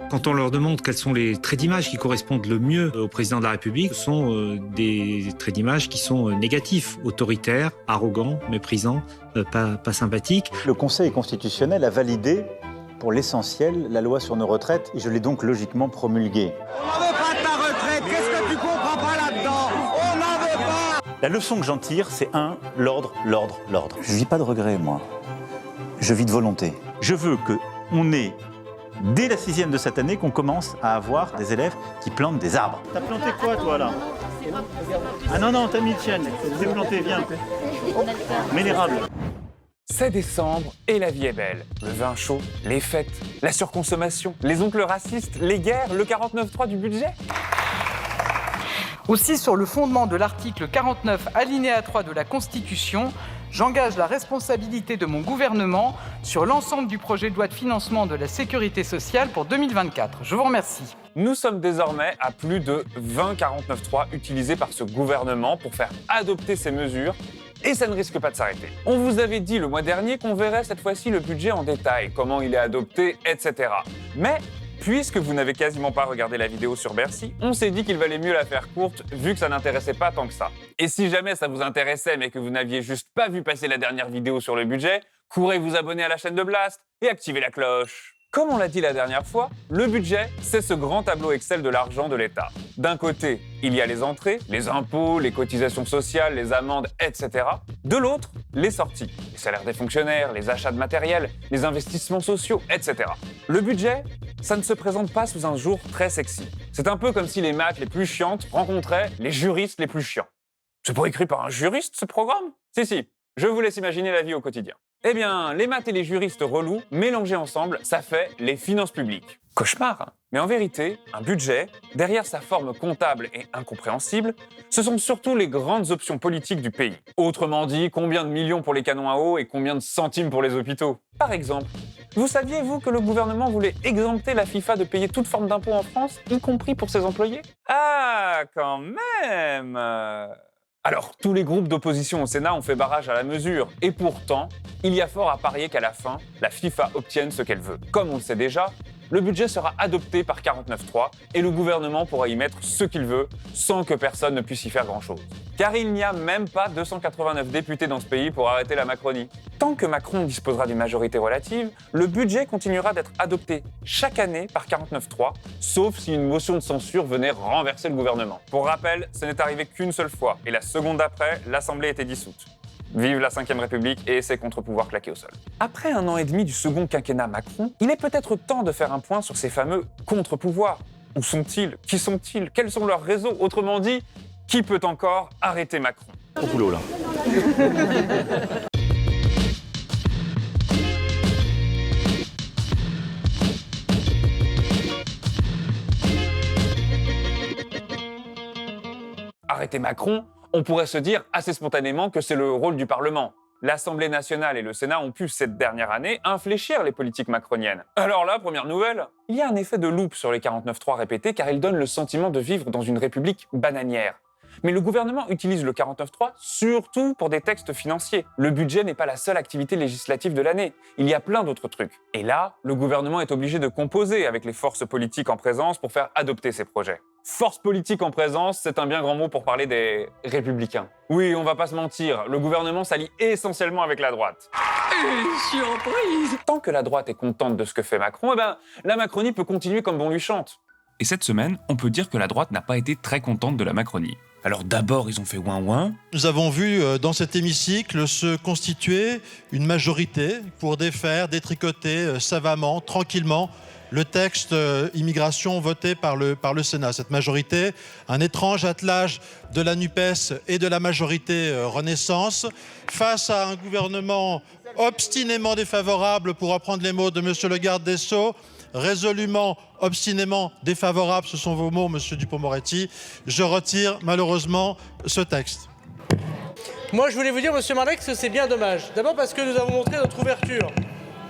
Quand on leur demande quels sont les traits d'image qui correspondent le mieux au président de la République, ce sont des traits d'image qui sont négatifs, autoritaires, arrogants, méprisants, pas sympathiques. Le Conseil constitutionnel a validé, pour l'essentiel, la loi sur nos retraites et je l'ai donc logiquement promulguée. On n'en veut pas de ta retraite, qu'est-ce que tu comprends pas là-dedans? On n'en veut pas! La leçon que j'en tire, c'est l'ordre. Je ne vis pas de regrets, moi. Je vis de volonté. Je veux qu'on ait, dès la 6e de cette année, qu'on commence à avoir des élèves qui plantent des arbres. T'as planté quoi, toi, là? Ah non, t'as mis le chêne. T'es planté, viens. Mets l'érable. C'est décembre et la vie est belle. Le vin chaud, les fêtes, la surconsommation, les oncles racistes, les guerres, le 49.3 du budget. Aussi, sur le fondement de l'article 49, alinéa 3 de la Constitution, j'engage la responsabilité de mon gouvernement sur l'ensemble du projet de loi de financement de la sécurité sociale pour 2024. Je vous remercie. Nous sommes désormais à plus de 20 49.3 utilisés par ce gouvernement pour faire adopter ces mesures. Et ça ne risque pas de s'arrêter. On vous avait dit le mois dernier qu'on verrait cette fois-ci le budget en détail, comment il est adopté, etc. Mais, puisque vous n'avez quasiment pas regardé la vidéo sur Bercy, on s'est dit qu'il valait mieux la faire courte, vu que ça n'intéressait pas tant que ça. Et si jamais ça vous intéressait, mais que vous n'aviez juste pas vu passer la dernière vidéo sur le budget, courez vous abonner à la chaîne de Blast et activez la cloche. Comme on l'a dit la dernière fois, le budget, c'est ce grand tableau Excel de l'argent de l'État. D'un côté, il y a les entrées, les impôts, les cotisations sociales, les amendes, etc. De l'autre, les sorties, les salaires des fonctionnaires, les achats de matériel, les investissements sociaux, etc. Le budget, ça ne se présente pas sous un jour très sexy. C'est un peu comme si les maths les plus chiantes rencontraient les juristes les plus chiants. C'est pas écrit par un juriste, ce programme? Si, je vous laisse imaginer la vie au quotidien. Eh bien, les maths et les juristes relous, mélangés ensemble, ça fait les finances publiques. Cauchemar, hein. Mais en vérité, un budget, derrière sa forme comptable et incompréhensible, ce sont surtout les grandes options politiques du pays. Autrement dit, combien de millions pour les canons à eau et combien de centimes pour les hôpitaux? Par exemple, vous saviez, vous, que le gouvernement voulait exempter la FIFA de payer toute forme d'impôt en France, y compris pour ses employés? Ah, quand même! Alors, tous les groupes d'opposition au Sénat ont fait barrage à la mesure, et pourtant, il y a fort à parier qu'à la fin, la FIFA obtienne ce qu'elle veut. Comme on le sait déjà, le budget sera adopté par 49.3 et le gouvernement pourra y mettre ce qu'il veut sans que personne ne puisse y faire grand-chose. Car il n'y a même pas 289 députés dans ce pays pour arrêter la Macronie. Tant que Macron disposera d'une majorité relative, le budget continuera d'être adopté chaque année par 49.3, sauf si une motion de censure venait renverser le gouvernement. Pour rappel, ce n'est arrivé qu'une seule fois, et la seconde d'après, l'Assemblée était dissoute. Vive la Ve République et ses contre-pouvoirs claqués au sol. Après 1 an et demi du second quinquennat Macron, il est peut-être temps de faire un point sur ces fameux contre-pouvoirs. Où sont-ils? Qui sont-ils? Quels sont leurs réseaux? Autrement dit, qui peut encore arrêter Macron? Au boulot, là. Arrêter Macron, on pourrait se dire assez spontanément que c'est le rôle du Parlement. L'Assemblée nationale et le Sénat ont pu, cette dernière année, infléchir les politiques macroniennes. Alors là, première nouvelle, il y a un effet de loupe sur les 49.3 répétés car ils donnent le sentiment de vivre dans une république bananière. Mais le gouvernement utilise le 49.3 surtout pour des textes financiers. Le budget n'est pas la seule activité législative de l'année. Il y a plein d'autres trucs. Et là, le gouvernement est obligé de composer avec les forces politiques en présence pour faire adopter ses projets. Force politique en présence, c'est un bien grand mot pour parler des républicains. Oui, on va pas se mentir, le gouvernement s'allie essentiellement avec la droite. Surprise! Tant que la droite est contente de ce que fait Macron, la Macronie peut continuer comme bon lui chante. Et cette semaine, on peut dire que la droite n'a pas été très contente de la Macronie. Alors d'abord, ils ont fait ouin-ouin. Nous avons vu dans cet hémicycle se constituer une majorité pour défaire, détricoter savamment, tranquillement, le texte immigration voté par le Sénat. Cette majorité, un étrange attelage de la NUPES et de la majorité Renaissance, face à un gouvernement obstinément défavorable, pour reprendre les mots de monsieur le garde des Sceaux, résolument, obstinément défavorable, ce sont vos mots, monsieur Dupond-Moretti. Je retire malheureusement ce texte. Moi, je voulais vous dire, monsieur Marleix, que c'est bien dommage. D'abord parce que nous avons montré notre ouverture.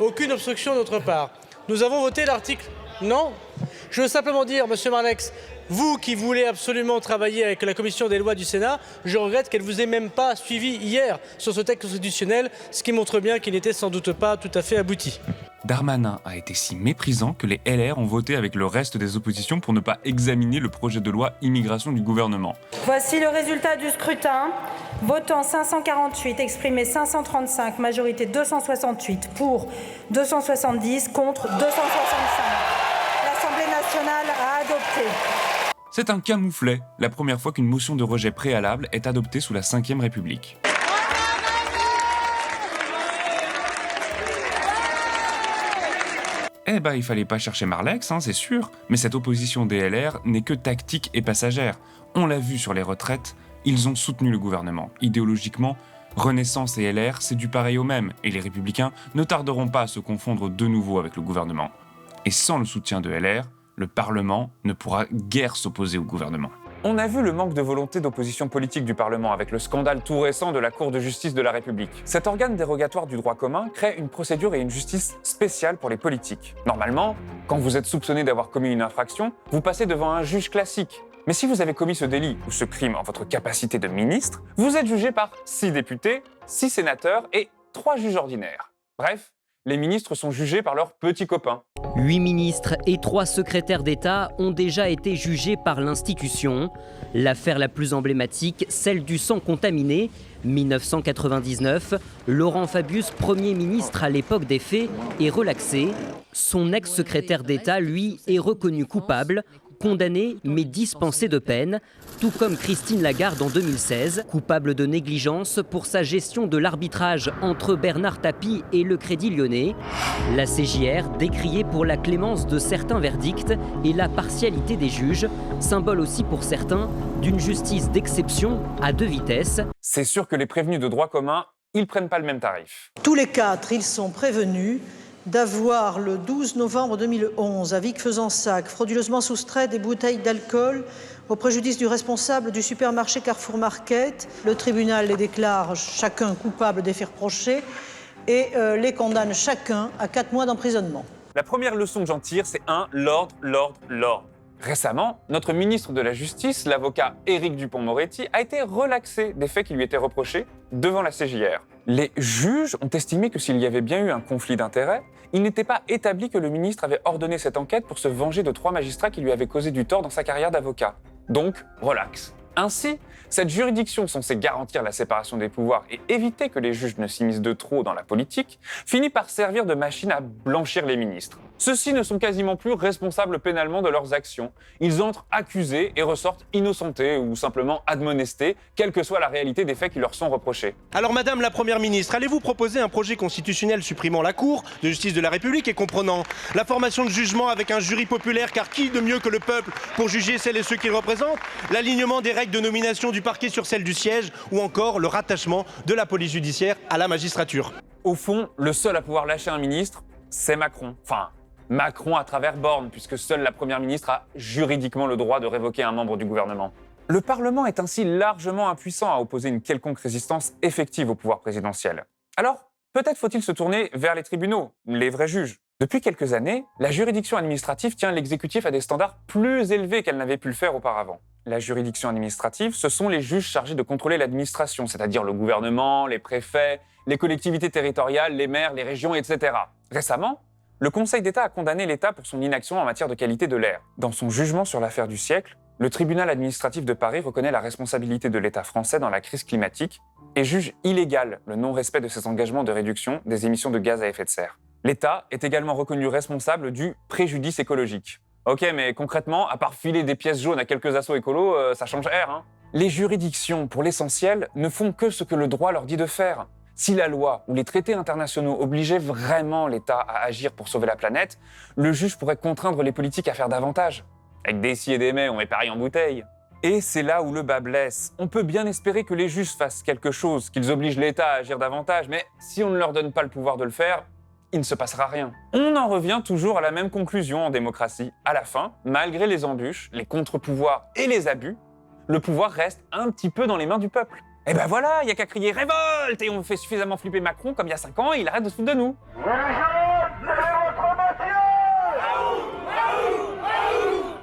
Aucune obstruction de notre part. Nous avons voté l'article. Non. Je veux simplement dire, monsieur Marleix, vous qui voulez absolument travailler avec la commission des lois du Sénat, je regrette qu'elle ne vous ait même pas suivi hier sur ce texte constitutionnel, ce qui montre bien qu'il n'était sans doute pas tout à fait abouti. Darmanin a été si méprisant que les LR ont voté avec le reste des oppositions pour ne pas examiner le projet de loi immigration du gouvernement. Voici le résultat du scrutin. Votant 548, exprimé 535, majorité 268, pour 270, contre 265. L'Assemblée nationale a adopté. C'est un camouflet, la première fois qu'une motion de rejet préalable est adoptée sous la Ve République. Eh ben, il fallait pas chercher Marlex, c'est sûr, mais cette opposition des LR n'est que tactique et passagère. On l'a vu sur les retraites, ils ont soutenu le gouvernement. Idéologiquement, Renaissance et LR, c'est du pareil au même, et les Républicains ne tarderont pas à se confondre de nouveau avec le gouvernement. Et sans le soutien de LR, le Parlement ne pourra guère s'opposer au gouvernement. On a vu le manque de volonté d'opposition politique du Parlement avec le scandale tout récent de la Cour de justice de la République. Cet organe dérogatoire du droit commun crée une procédure et une justice spéciale pour les politiques. Normalement, quand vous êtes soupçonné d'avoir commis une infraction, vous passez devant un juge classique. Mais si vous avez commis ce délit ou ce crime en votre capacité de ministre, vous êtes jugé par 6 députés, 6 sénateurs et 3 juges ordinaires. Bref, les ministres sont jugés par leurs petits copains. 8 ministres et 3 secrétaires d'État ont déjà été jugés par l'institution. L'affaire la plus emblématique, celle du sang contaminé, 1999, Laurent Fabius, Premier ministre à l'époque des faits, est relaxé. Son ex-secrétaire d'État, lui, est reconnu coupable, condamné mais dispensé de peine, tout comme Christine Lagarde en 2016, coupable de négligence pour sa gestion de l'arbitrage entre Bernard Tapie et le Crédit Lyonnais. La CJR, décriée pour la clémence de certains verdicts et la partialité des juges, symbole aussi pour certains d'une justice d'exception à 2 vitesses. C'est sûr que les prévenus de droit commun, ils prennent pas le même tarif. Tous les 4, ils sont prévenus d'avoir, le 12 novembre 2011, à Vic-Fezensac, frauduleusement soustrait des bouteilles d'alcool au préjudice du responsable du supermarché Carrefour Market. Le tribunal les déclare chacun coupables des faits reprochés et les condamne chacun à 4 mois d'emprisonnement. La première leçon que j'en tire, c'est l'ordre, l'ordre, l'ordre. Récemment, notre ministre de la Justice, l'avocat Éric Dupond-Moretti, a été relaxé des faits qui lui étaient reprochés devant la CJR. Les juges ont estimé que s'il y avait bien eu un conflit d'intérêts, il n'était pas établi que le ministre avait ordonné cette enquête pour se venger de 3 magistrats qui lui avaient causé du tort dans sa carrière d'avocat. Donc, relax. Ainsi, cette juridiction censée garantir la séparation des pouvoirs et éviter que les juges ne s'immiscent de trop dans la politique, finit par servir de machine à blanchir les ministres. Ceux-ci ne sont quasiment plus responsables pénalement de leurs actions. Ils entrent accusés et ressortent innocentés ou simplement admonestés, quelle que soit la réalité des faits qui leur sont reprochés. Alors Madame la Première ministre, allez-vous proposer un projet constitutionnel supprimant la Cour de justice de la République et comprenant la formation de jugement avec un jury populaire, car qui de mieux que le peuple pour juger celles et ceux qu'il représente, l'alignement des règles de nomination du parquet sur celles du siège ou encore le rattachement de la police judiciaire à la magistrature? Au fond, le seul à pouvoir lâcher un ministre, c'est Macron. Enfin, Macron à travers Borne, puisque seule la Première ministre a juridiquement le droit de révoquer un membre du gouvernement. Le Parlement est ainsi largement impuissant à opposer une quelconque résistance effective au pouvoir présidentiel. Alors, peut-être faut-il se tourner vers les tribunaux, les vrais juges. Depuis quelques années, la juridiction administrative tient l'exécutif à des standards plus élevés qu'elle n'avait pu le faire auparavant. La juridiction administrative, ce sont les juges chargés de contrôler l'administration, c'est-à-dire le gouvernement, les préfets, les collectivités territoriales, les maires, les régions, etc. Récemment, le Conseil d'État a condamné l'État pour son inaction en matière de qualité de l'air. Dans son jugement sur l'affaire du siècle, le tribunal administratif de Paris reconnaît la responsabilité de l'État français dans la crise climatique et juge illégal le non-respect de ses engagements de réduction des émissions de gaz à effet de serre. L'État est également reconnu responsable du préjudice écologique. Ok, mais concrètement, à part filer des pièces jaunes à quelques assos écolos, ça change air, hein. Les juridictions, pour l'essentiel, ne font que ce que le droit leur dit de faire. Si la loi ou les traités internationaux obligeaient vraiment l'État à agir pour sauver la planète, le juge pourrait contraindre les politiques à faire davantage. Avec des si et des mais, on met pareil en bouteille. Et c'est là où le bât blesse. On peut bien espérer que les juges fassent quelque chose, qu'ils obligent l'État à agir davantage, mais si on ne leur donne pas le pouvoir de le faire, il ne se passera rien. On en revient toujours à la même conclusion en démocratie. À la fin, malgré les embûches, les contre-pouvoirs et les abus, le pouvoir reste un petit peu dans les mains du peuple. Et ben voilà, il n'y a qu'à crier « révolte » et on fait suffisamment flipper Macron comme il y a 5 ans et il arrête de se foutre de nous.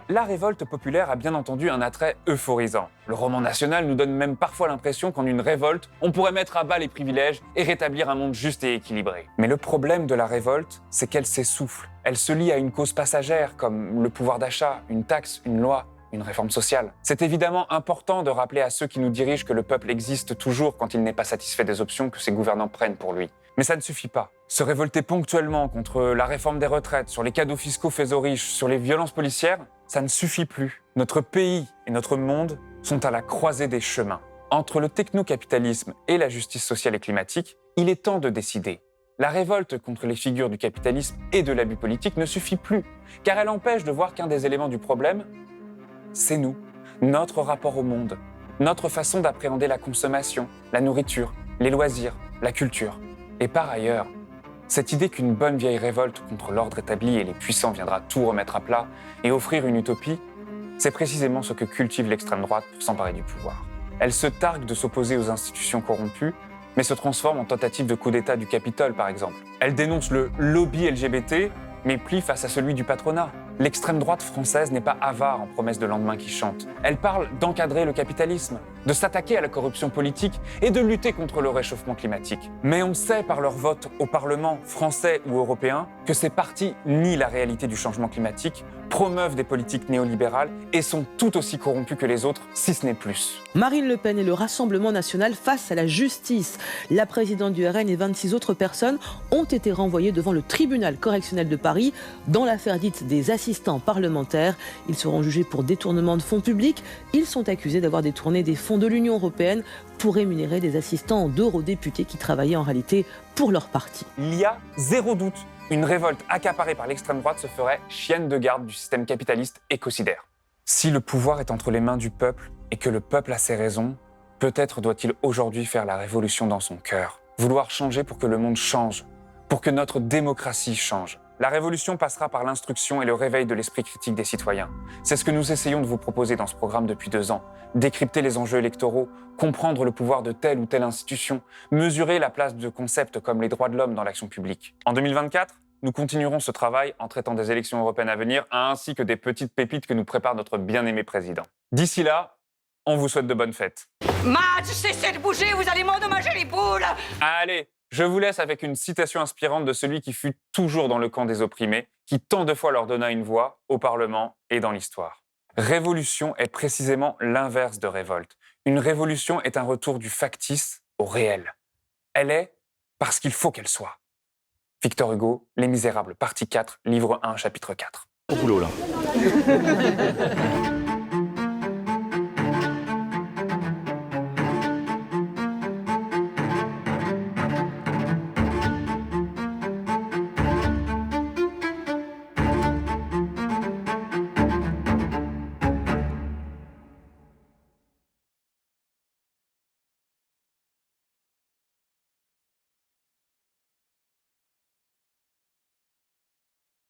La révolte populaire a bien entendu un attrait euphorisant. Le roman national nous donne même parfois l'impression qu'en une révolte, on pourrait mettre à bas les privilèges et rétablir un monde juste et équilibré. Mais le problème de la révolte, c'est qu'elle s'essouffle. Elle se lie à une cause passagère, comme le pouvoir d'achat, une taxe, une loi, une réforme sociale. C'est évidemment important de rappeler à ceux qui nous dirigent que le peuple existe toujours quand il n'est pas satisfait des options que ses gouvernants prennent pour lui. Mais ça ne suffit pas. Se révolter ponctuellement contre la réforme des retraites, sur les cadeaux fiscaux faits aux riches, sur les violences policières, ça ne suffit plus. Notre pays et notre monde sont à la croisée des chemins. Entre le techno-capitalisme et la justice sociale et climatique, il est temps de décider. La révolte contre les figures du capitalisme et de l'abus politique ne suffit plus, car elle empêche de voir qu'un des éléments du problème, c'est nous, notre rapport au monde, notre façon d'appréhender la consommation, la nourriture, les loisirs, la culture. Et par ailleurs, cette idée qu'une bonne vieille révolte contre l'ordre établi et les puissants viendra tout remettre à plat et offrir une utopie, c'est précisément ce que cultive l'extrême droite pour s'emparer du pouvoir. Elle se targue de s'opposer aux institutions corrompues, mais se transforme en tentative de coup d'État du Capitole, par exemple. Elle dénonce le lobby LGBT, mais plie face à celui du patronat. L'extrême droite française n'est pas avare en promesses de lendemain qui chantent. Elle parle d'encadrer le capitalisme, de s'attaquer à la corruption politique et de lutter contre le réchauffement climatique. Mais on sait par leur vote au Parlement français ou européen que ces partis nient la réalité du changement climatique, promeuvent des politiques néolibérales et sont tout aussi corrompus que les autres, si ce n'est plus. Marine Le Pen et le Rassemblement national face à la justice. La présidente du RN et 26 autres personnes ont été renvoyées devant le tribunal correctionnel de Paris dans l'affaire dite des assistants parlementaires. Ils seront jugés pour détournement de fonds publics. Ils sont accusés d'avoir détourné des fonds de l'Union européenne pour rémunérer des assistants d'eurodéputés qui travaillaient en réalité pour leur parti. Il y a zéro doute, une révolte accaparée par l'extrême droite se ferait chienne de garde du système capitaliste écocidaire. Si le pouvoir est entre les mains du peuple et que le peuple a ses raisons, peut-être doit-il aujourd'hui faire la révolution dans son cœur. Vouloir changer pour que le monde change, pour que notre démocratie change. La révolution passera par l'instruction et le réveil de l'esprit critique des citoyens. C'est ce que nous essayons de vous proposer dans ce programme depuis 2 ans. Décrypter les enjeux électoraux, comprendre le pouvoir de telle ou telle institution, mesurer la place de concepts comme les droits de l'homme dans l'action publique. En 2024, nous continuerons ce travail en traitant des élections européennes à venir, ainsi que des petites pépites que nous prépare notre bien-aimé président. D'ici là, on vous souhaite de bonnes fêtes. Matt, cessez de bouger, vous allez m'endommager les boules! Allez, je vous laisse avec une citation inspirante de celui qui fut toujours dans le camp des opprimés, qui tant de fois leur donna une voix au Parlement et dans l'histoire. Révolution est précisément l'inverse de révolte. Une révolution est un retour du factice au réel. Elle est parce qu'il faut qu'elle soit. Victor Hugo, Les Misérables, partie 4, livre 1, chapitre 4. Au boulot, là.